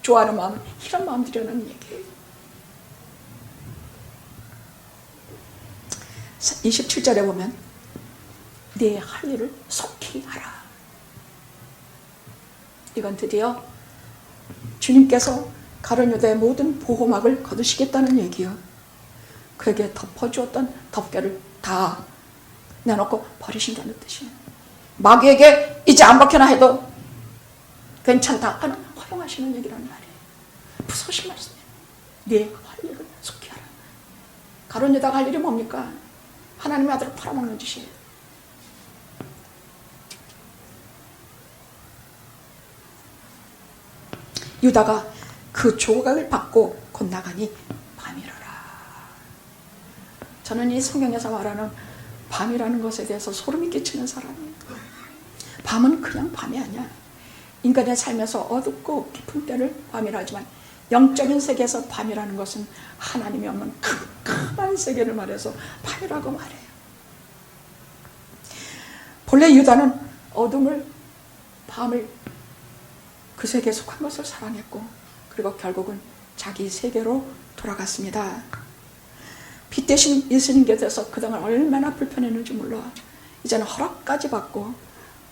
좋아하는 마음은 이런 마음들이라는 얘기예요. 27절에 보면 네 할 일을 속히 하라. 이건 드디어 주님께서 가룟 유다의 모든 보호막을 거두시겠다는 얘기요. 그에게 덮어주었던 덮개를 다 내놓고 버리신다는 뜻이에요. 마귀에게 이제 안 박혀나 해도 괜찮다 하는 허용하시는 얘기라는 말이에요. 무서우신 말씀이에요. 네 할 일을 속히 하라. 가룟 유다가 할 일이 뭡니까? 하나님의 아들을 팔아먹는 짓이에요. 유다가 그 조각을 받고 곧 나가니 밤이라라. 저는 이 성경에서 말하는 밤이라는 것에 대해서 소름이 끼치는 사람이에요. 밤은 그냥 밤이 아니야. 인간의 삶에서 어둡고 깊은 때를 밤이라 하지만 영적인 세계에서 밤이라는 것은 하나님이 없는 캄캄한 세계를 말해서 밤이라고 말해요. 본래 유다는 어둠을, 밤을, 그 세계에 속한 것을 사랑했고 그리고 결국은 자기 세계로 돌아갔습니다. 빛 대신 예수님 곁에서 그동안 얼마나 불편했는지 몰라. 이제는 허락까지 받고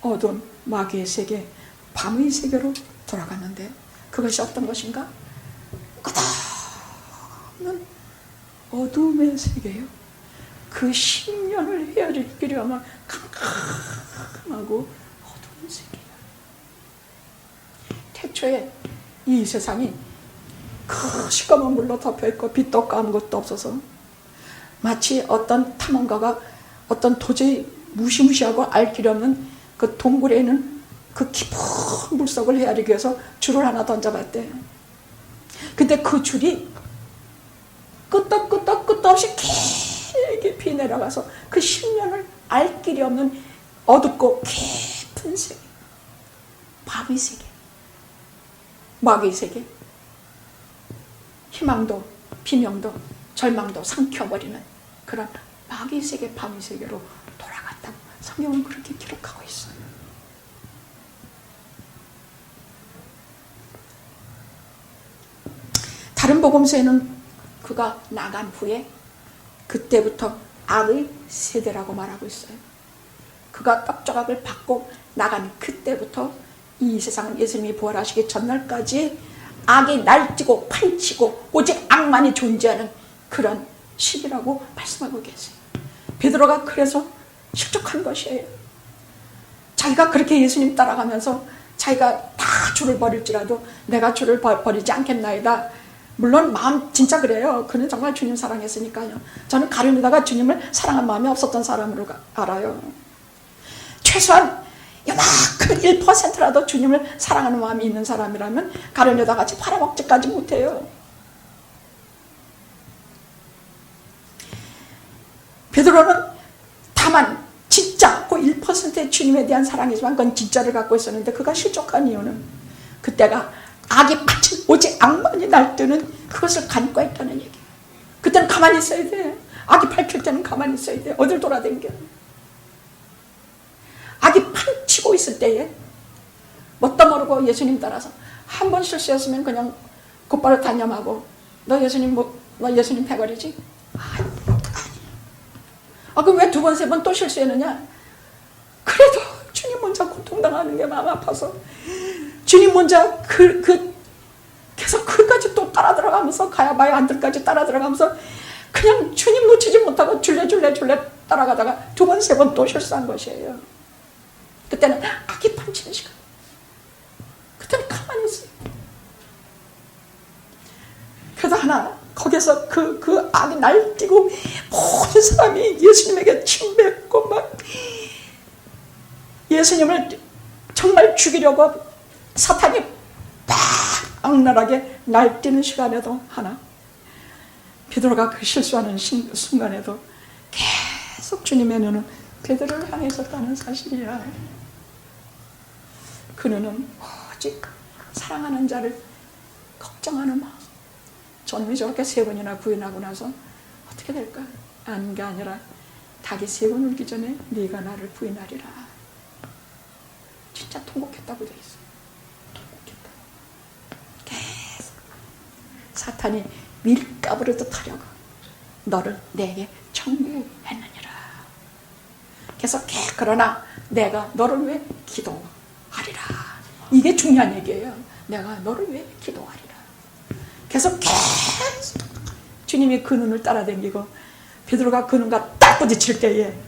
어두운 마귀의 세계, 밤의 세계로 돌아갔는데 그것이 어떤 것인가? 끝없는 어둠의 세계요. 그 10년을 헤아리기로 하면 캄캄하고 어두운 세계예요. 태초에 이 세상이 그 시꺼먼 물로 덮여있고 빛도 없고 아무것도 없어서 마치 어떤 탐험가가 어떤 도저히 무시무시하고 알 길이 없는 그 동굴에 있는 그 깊은 물속을 헤아리기 위해서 줄을 하나 던져봤대. 근데 그 줄이 끝도 없이 깊이 내려가서 그 10년을 알 길이 없는 어둡고 깊은 세계, 밤의 세계, 마귀의 세계, 희망도 비명도 절망도 삼켜버리는 그런 마귀의 세계, 밤의 세계로 돌아갔다고 성경은 그렇게 기록하고 있어요. 다른 복음서에는 그가 나간 후에 그때부터 악의 세대라고 말하고 있어요. 그가 떡조각을 받고 나간 그때부터 이 세상은 예수님이 부활하시기 전날까지 악이 날뛰고 파헤치고 오직 악만이 존재하는 그런 시기라고 말씀하고 계세요. 베드로가 그래서 실족한 것이에요. 자기가 그렇게 예수님 따라가면서 자기가 다 줄을 버릴지라도 내가 줄을 버리지 않겠나이다. 물론 마음 진짜 그래요. 그는 정말 주님 사랑했으니까요. 저는 가룟 유다가 주님을 사랑한 마음이 없었던 사람으로 알아요. 최소한 요만큼 1%라도 주님을 사랑하는 마음이 있는 사람이라면 가룟 유다 같이 팔아먹지까지 못해요. 베드로는 다만 진짜 그 1%의 주님에 대한 사랑이지만 그건 진짜를 갖고 있었는데 그가 실족한 이유는 그때가 악이 파친 오직 악만이 날뛰는 그것을 간과했다는 얘기예요. 그때는 가만히 있어야 돼. 악이 밝힐 때는 가만히 있어야 돼. 어딜 돌아다니게. 악이 판치고 있을 때에 뭣도 모르고 예수님 따라서 한 번 실수했으면 그냥 곧바로 단념하고 너 예수님 패거리지? 그럼 왜 두 번, 세 번 또 실수했느냐? 그래도 주님 먼저 고통당하는 게 마음 아파서 주님 먼저 계속 그까지 또 따라 들어가면서 가야바야 안들까지 따라 들어가면서 그냥 주님 놓치지 못하고 줄레 따라가다가 두 번, 세 번 또 실수한 것이에요. 그때는 악이 판치는 시간. 그때는 가만히 있어요. 그래도 하나 거기서 그 악이 날뛰고 모든 사람이 예수님에게 침뱉고 막 예수님을 정말 죽이려고 사탄이 막 악랄하게 날뛰는 시간에도 하나 베드로가 그 실수하는 순간에도 계속 주님의 눈은 베드로를 향해 있었다는 사실이야. 그 눈은 오직 사랑하는 자를 걱정하는 마음. 저놈이 저렇게 3번이나 부인하고 나서 어떻게 될까? 아닌 게 아니라 닭이 3번 울기 전에 네가 나를 부인하리라. 진짜 통곡했다고 돼 있어요. 통곡했다. 계속 사탄이 밀가부르듯 하려고 너를 내게 청구했느니라. 그래서 그러나 내가 너를 위해 기도하리라. 이게 중요한 얘기예요. 내가 너를 위해 기도하리라. 그래서 계속 주님이 그 눈을 따라다니고 베드로가 그 눈과 딱 부딪힐 때에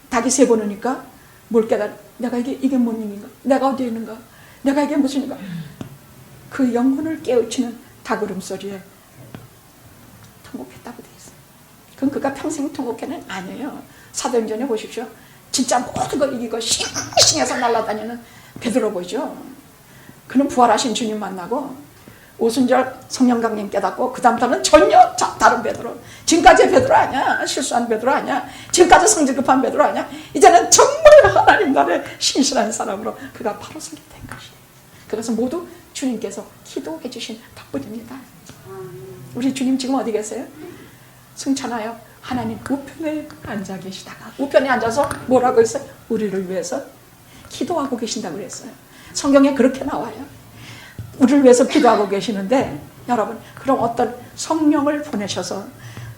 닭이 3번 오니까 뭘 깨달아? 내가 이게 뭔 일인가? 내가 어디에 있는가? 내가 이게 무슨 일인가? 그 영혼을 깨우치는 닭 울음소리에 통곡했다고 돼 있어요. 그건 그가 평생 통곡해는 아니에요. 사도행전에 보십시오. 진짜 모든 걸 이기고 싱싱해서 날아다니는 베드로 보죠. 그는 부활하신 주님 만나고 오순절 성령 강림 깨닫고 그 다음부터는 전혀 다른 베드로. 지금까지 베드로 아니야. 실수한 베드로 아니야. 지금까지 성질 급한 베드로 아니야. 이제는 정말 하나님 나라의 신실한 사람으로 그가 바로 서게 된 것이에요. 그것은 모두 주님께서 기도해 주신 덕분입니다. 우리 주님 지금 어디 계세요? 승천하여 하나님 우편에 앉아 계시다가 우편에 앉아서 뭐라고 했어요? 우리를 위해서 기도하고 계신다고 그랬어요. 성경에 그렇게 나와요. 우리를 위해서 기도하고 계시는데 여러분, 그럼 어떤 성령을 보내셔서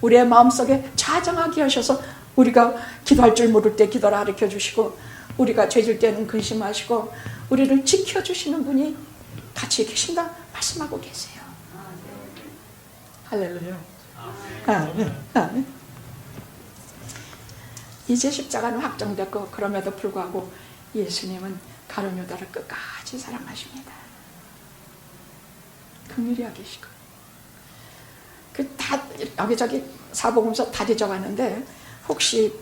우리의 마음속에 자정하게 하셔서 우리가 기도할 줄 모를 때 기도를 가르쳐 주시고 우리가 죄질 때는 근심하시고 우리를 지켜주시는 분이 같이 계신다 말씀하고 계세요. 할렐루야. 아멘. 아멘. 이제 십자가는 확정됐고 그럼에도 불구하고 예수님은 가룟 유다를 끝까지 사랑하십니다. 긍휼히 여기시고 다 여기저기 사복음서 다 뒤져갔는데 혹시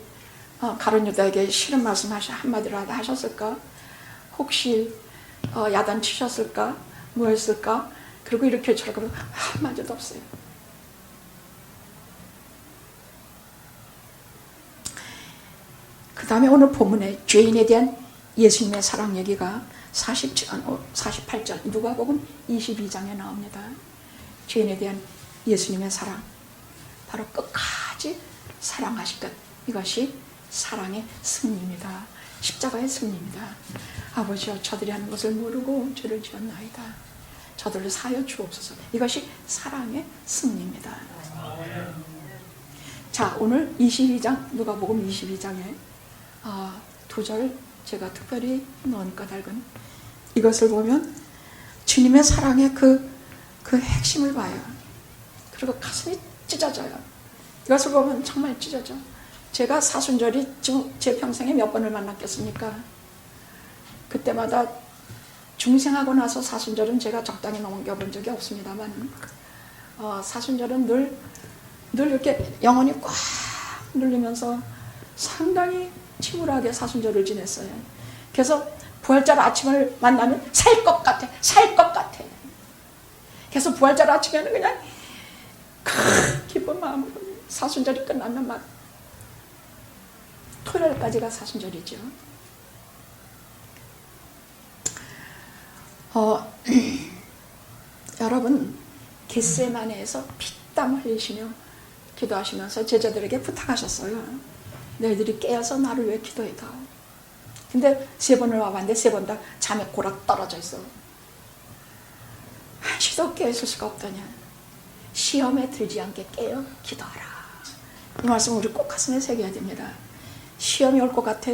가룟 유다에게 싫은 말씀 한마디라도 하셨을까? 혹시 야단 치셨을까? 뭐 했을까? 그리고 이렇게 저렇게 한마디도 없어요. 그 다음에 오늘 본문에 죄인에 대한 예수님의 사랑 얘기가 48절 누가복음 22장에 나옵니다. 죄인에 대한 예수님의 사랑, 바로 끝까지 사랑하실 것, 이것이 사랑의 승리입니다. 십자가의 승리입니다. 아버지여, 저들이 하는 것을 모르고 죄를 지었나이다. 저들을 사하여 주옵소서. 이것이 사랑의 승리입니다. 자, 오늘 22장 누가복음 22장에 2절 제가 특별히 넣은 까닭은 이것을 보면 주님의 사랑의 그 핵심을 봐요. 그리고 가슴이 찢어져요. 이것을 보면 정말 찢어져. 제가 사순절이 지금 제 평생에 몇 번을 만났겠습니까? 그때마다 중생하고 나서 사순절은 제가 적당히 넘겨본 적이 없습니다만 사순절은 늘 이렇게 영혼이 꽉 눌리면서 상당히 침울하게 사순절을 지냈어요. 그래서 부활절 아침을 만나면 살 것 같아. 그래서 부활절 아침에는 그냥 기쁜 마음으로 사순절이 끝나면 막 토요일까지가 사순절이죠. 여러분, 겟세마네에서 피땀 흘리시며 기도하시면서 제자들에게 부탁하셨어요. 너희들이 깨어서 나를 위해 기도해다오. 근데 3번을 와봤는데 3번 다 잠에 고락 떨어져 있어. 한시도 깨어있을 수가 없더냐. 시험에 들지 않게 깨어 기도하라. 이 말씀 우리 꼭 가슴에 새겨야 됩니다. 시험이 올 것 같아.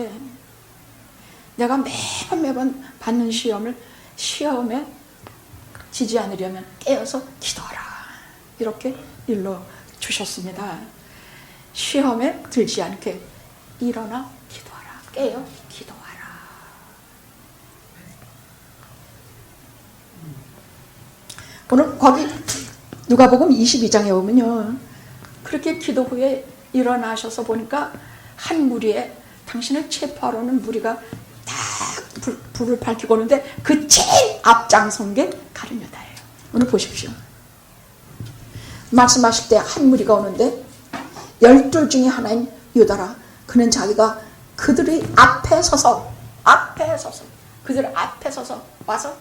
내가 매번 받는 시험에 지지 않으려면 깨어서 기도하라. 이렇게 일러 주셨습니다. 시험에 들지 않게 일어나 기도하라. 깨어 기도하라. 오늘 거기 누가복음 22장에 오면요, 그렇게 기도 후에 일어나셔서 보니까 한 무리에 당신을 체포하러 오는 무리가 딱 불을 밝히고 오는데 그 제일 앞장선 게 가룟 유다예요. 오늘 보십시오. 말씀하실 때 한 무리가 오는데 12 중에 하나인 유다라. 그는 자기가 그들의 앞에 서서 그들 앞에 서서 와서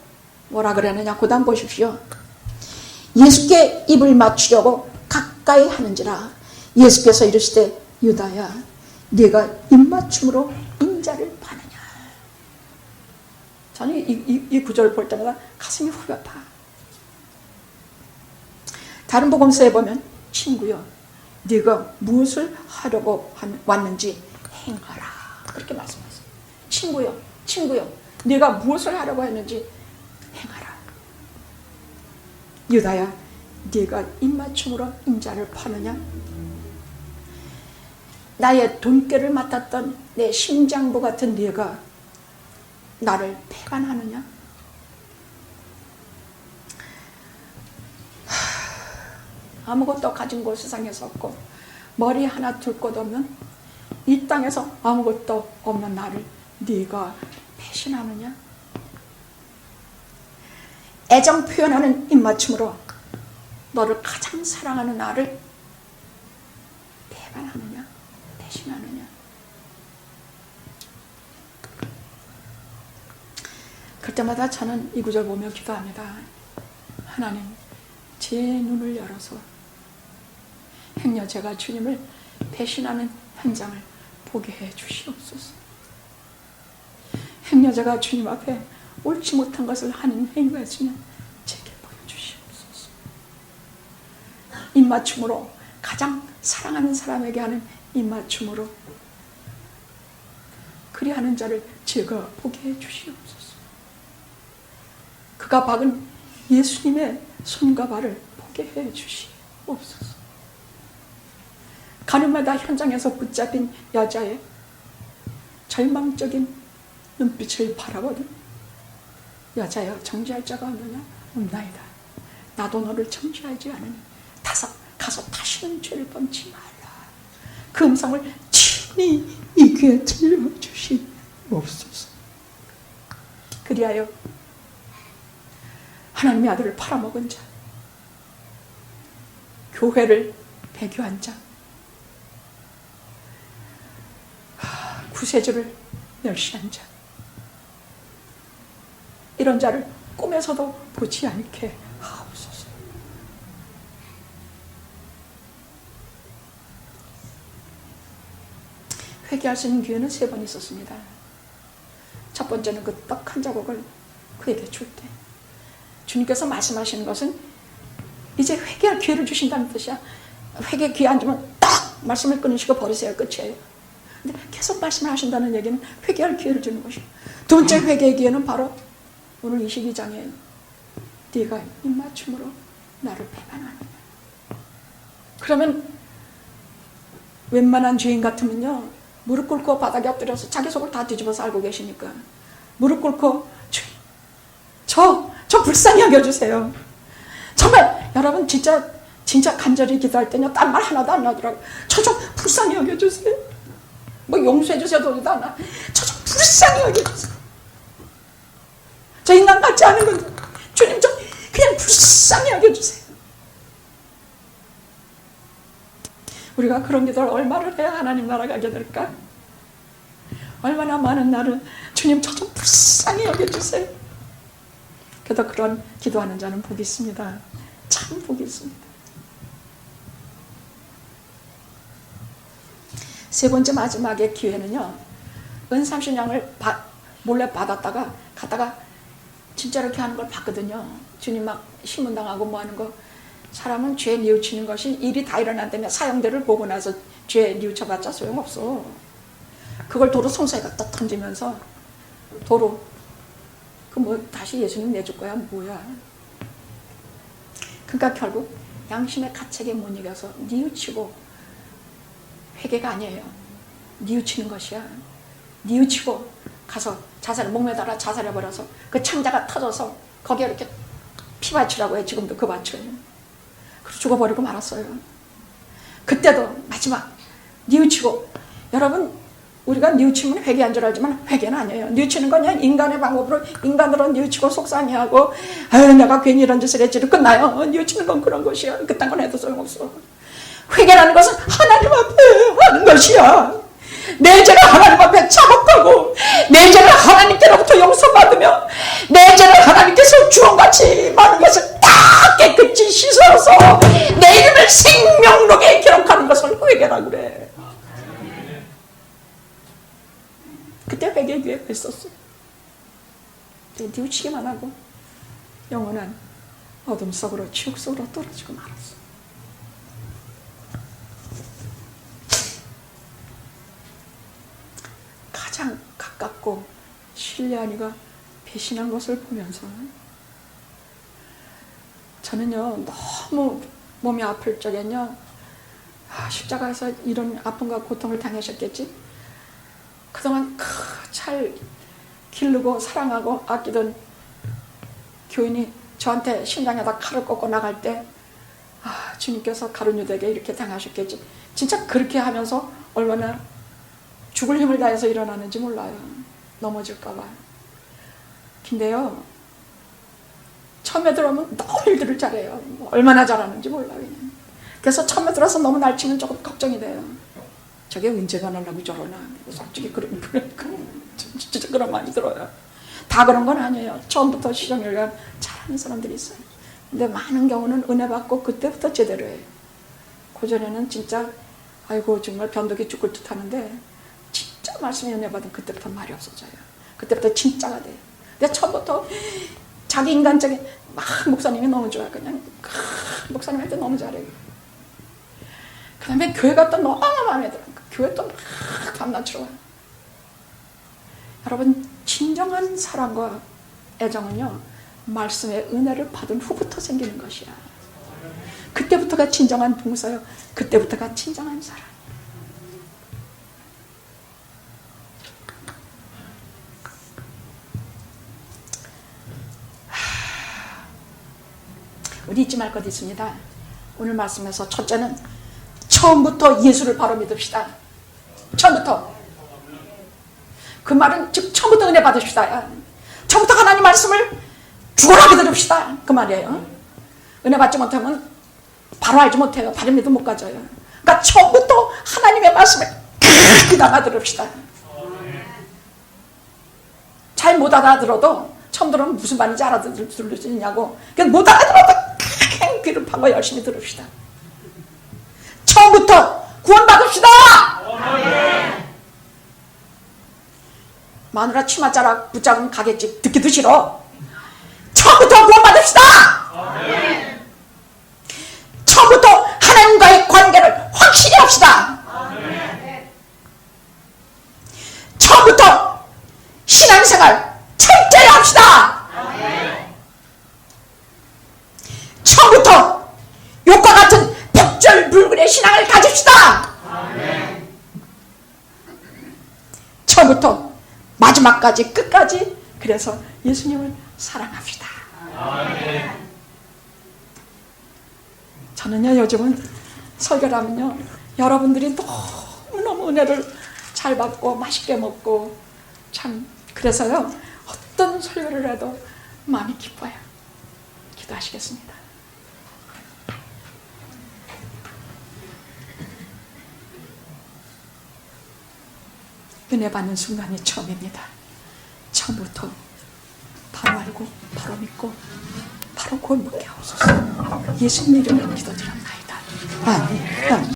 뭐라 그러느냐. 그 다음 보십시오. 예수께 입을 맞추려고 가까이 하는지라 예수께서 이르시되 유다야 네가 입맞춤으로 인자를 파느냐. 저는 이 구절을 볼 때마다 가슴이 후벼 아파. 다른 복음서에 보면 친구여 네가 무엇을 하려고 왔는지 행하라 그렇게 말씀하세요. 친구여 네가 무엇을 하려고 했는지 행하라. 유다야 네가 입맞춤으로 인자를 파느냐. 나의 돈깨를 맡았던 내 심장부 같은 네가 나를 배반하느냐. 아무것도 가진 곳 세상에서 없고 머리 하나 둘 곳 없는 이 땅에서 아무것도 없는 나를 네가 배신하느냐. 애정 표현하는 입맞춤으로 너를 가장 사랑하는 나를 배반하느냐 배신하느냐. 그럴 때마다 저는 이 구절 보며 기도합니다. 하나님 제 눈을 열어서 행여 제가 주님을 배신하는 현장을 보게 해 주시옵소서. 행여 제가 주님 앞에 옳지 못한 것을 하는 행위가 있으면 제게 보여주시옵소서. 입맞춤으로 가장 사랑하는 사람에게 하는 입맞춤으로 그리하는 자를 제가 보게 해 주시옵소서. 그가 박은 예수님의 손과 발을 보게 해 주시옵소서. 가는 마다 현장에서 붙잡힌 여자의 절망적인 눈빛을 바라보는 여자여 정죄할 자가 없느냐. 없나이다. 나도 너를 정죄하지 않으니 가서 다시는 죄를 범치 말라. 그 음성을 친히 이 귀에 들려주시옵소서. 그리하여 하나님의 아들을 팔아먹은 자, 교회를 배교한 자, 구세주를 멸시한 자, 이런 자를 꿈에서도 보지 않게 하옵소서. 회개할 수 있는 기회는 3번 있었습니다. 첫 번째는 그 떡 한 자국을 그에게 줄 때 주님께서 말씀하시는 것은 이제 회개할 기회를 주신다는 뜻이야. 회개 기회 안 주면 딱 말씀을 끊으시고 버리세요. 끝이에요. 근데 계속 말씀을 하신다는 얘기는 회개할 기회를 주는 것이고, 두 번째 회개의 기회는 바로 오늘 이 시기장에 네가 입맞춤으로 나를 배반하느냐. 그러면 웬만한 죄인 같으면요 무릎 꿇고 바닥에 엎드려서 자기 속을 다 뒤집어서 알고 계시니까 무릎 꿇고 저 불쌍히 여겨주세요. 정말 여러분 진짜 간절히 기도할 때는요 딴 말 하나도 안 나더라고요. 저 좀 불쌍히 여겨주세요. 뭐 용서해주세요 도도 안 나. 저 좀 불쌍히 여겨주세요. 저 인간 같지 않은 건데 주님 좀 그냥 불쌍히 여겨주세요. 우리가 그런 기도를 얼마나 해야 하나님 나라 가게 될까? 얼마나 많은 날은 주님 저 좀 불쌍히 여겨주세요. 그래도 그런 기도하는 자는 복이 있습니다. 참 복이 있습니다. 세 번째 마지막의 기회는요, 은삼신양을 몰래 받았다가 갔다가 진짜 이렇게 하는 걸 봤거든요. 주님 막 신문당하고 뭐 하는 거. 사람은 죄 뉘우치는 것이 일이 다 일어난다면 사형대를 보고 나서 죄 뉘우쳐봤자 소용없어. 그걸 도로 성소에 갖다 던지면서 도로 그 뭐 다시 예수님 내줄 거야 뭐야. 그러니까 결국 양심의 가책에 못 이겨서 뉘우치고, 회개가 아니에요. 뉘우치는 것이야. 뉘우치고 가서 목매달아 자살해버려서 그 창자가 터져서 거기에 이렇게 피밭이라고 해. 지금도 그 밭을. 그리고 죽어버리고 말았어요. 그때도 마지막 뉘우치고, 여러분 우리가 뉘우치면 회개한 줄 알지만 회개는 아니에요. 뉘우치는 건 그냥 인간의 방법으로 인간으로 뉘우치고 속상해하고 아유 내가 괜히 이런 짓을 했지로 끝나요. 뉘우치는 건 그런 것이야. 그딴 건 해도 소용없어. 회개라는 것은 하나님 앞에 하는 것이야. 내 죄를 하나님 앞에 자복하고 내 죄를 하나님께로부터 용서받으며 내 죄를 하나님께서 주원같이 많은 것을 다 깨끗이 씻어서 내 이름을 생명록에 기록하는 것을 회개라 그래. 그때 회개기회가 있었어. 뉘우치기만 하고 영혼은 어둠 속으로 지옥 속으로 떨어지고 말았어. 가장 가깝고 신뢰하니가 배신한 것을 보면서 저는요 너무 몸이 아플 적엔요 십자가에서 이런 아픔과 고통을 당하셨겠지. 그동안 잘 기르고 사랑하고 아끼던 교인이 저한테 심장에다 칼을 꽂고 나갈 때 주님께서 가룟 유대에게 이렇게 당하셨겠지. 진짜 그렇게 하면서 얼마나 죽을 힘을 다해서 일어나는지 몰라요. 넘어질까 봐. 근데요 처음에 들어오면 너무 일들을 잘해요. 얼마나 잘하는지 몰라요. 그냥. 그래서 처음에 들어서 너무 날치면 조금 걱정이 돼요. 저게 언제가 나려고 저러나. 솔직히 진짜 그런 마음이 들어요. 다 그런 건 아니에요. 처음부터 시정연련 잘하는 사람들이 있어요. 근데 많은 경우는 은혜 받고 그때부터 제대로 해요. 그전에는 진짜 아이고 정말 변덕이 죽을 듯 하는데 진짜 말씀에 은혜 받으면 그때부터 말이 없어져요. 그때부터 진짜가 돼요. 근데 처음부터 자기 인간적인 목사님이 너무 좋아. 그냥 목사님한테 너무 잘해요. 그 다음에 교회가 또 너무 마음에 들어요. 교회 또 막 밤낮으로 와요. 여러분 진정한 사랑과 애정은요 말씀의 은혜를 받은 후부터 생기는 것이야. 그때부터가 진정한 봉사요. 그때부터가 진정한 사랑. 우리 잊지 말 것 있습니다. 오늘 말씀에서 첫째는 처음부터 예수를 바로 믿읍시다. 처음부터. 그 말은 즉 처음부터 은혜 받으십시다. 처음부터 하나님 말씀을 죽어라게 들읍시다. 그 말이에요. 은혜 받지 못하면 바로 알지 못해요. 바른 믿음 못 가져요. 그러니까 처음부터 하나님의 말씀을 귀담아 들읍시다. 잘 못 알아들어도 처음 들으면 무슨 말인지 알아들을 수 있냐고. 못 알아들어도 귀를 파고 열심히 들읍시다. 처음부터 구원받읍시다. 마누라 치맛자락 붙잡으면 가겠지. 듣기도 싫어. 처음부터 구원받읍시다. 처음부터 하나님과의 관계를 확실히 합시다. 처음부터 신앙생활 철저히 합시다. 처음부터 욕과 같은 벽절불근의 신앙을 가집시다. 처음부터 마지막까지 끝까지 그래서 예수님을 사랑합시다. 저는요 요즘은 설교를 하면요 여러분들이 너무너무 은혜를 잘 받고 맛있게 먹고 참 그래서요 어떤 설교를 해도 마음이 기뻐요. 기도하시겠습니다. 은혜 받는 순간이 처음입니다. 처음부터 바로 알고 바로 믿고 바로 구원 받게 하옵소서. 예수님 이름으로 기도드립니다. 아멘.